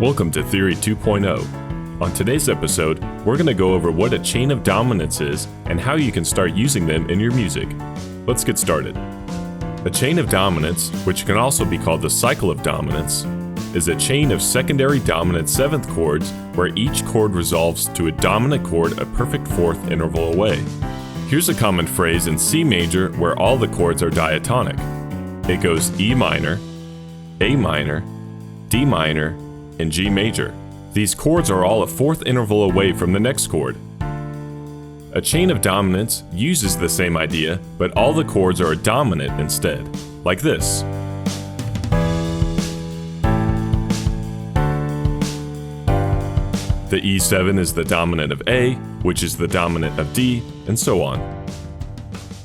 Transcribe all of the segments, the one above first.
Welcome to Theory 2.0. On today's episode, we're going to go over what a chain of dominants is and how you can start using them in your music. Let's get started. A chain of dominants, which can also be called the cycle of dominants, is a chain of secondary dominant seventh chords where each chord resolves to a dominant chord a perfect fourth interval away. Here's a common phrase in C major where all the chords are diatonic. It goes E minor, A minor, D minor, and G major. These chords are all a fourth interval away from the next chord. A chain of dominants uses the same idea, but all the chords are a dominant instead, like this. The E7 is the dominant of A, which is the dominant of D, and so on.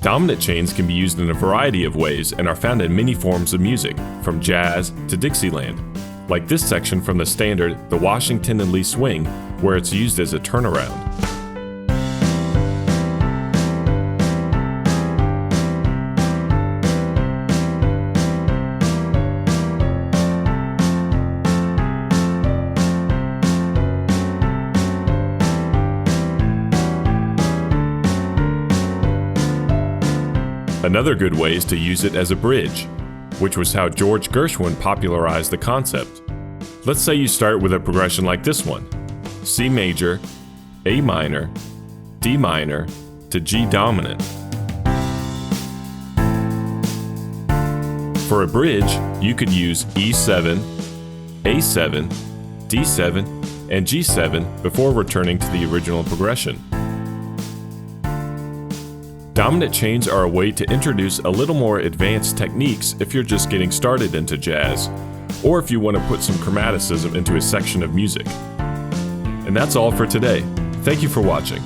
Dominant chains can be used in a variety of ways and are found in many forms of music, from jazz to Dixieland, like this section from the standard The Washington and Lee Swing, where it's used as a turnaround. Another good way is to use it as a bridge, which was how George Gershwin popularized the concept. Let's say you start with a progression like this one: C major, A minor, D minor, to G dominant. For a bridge, you could use E7, A7, D7, and G7 before returning to the original progression. Dominant chains are a way to introduce a little more advanced techniques if you're just getting started into jazz, or if you want to put some chromaticism into a section of music. And that's all for today. Thank you for watching.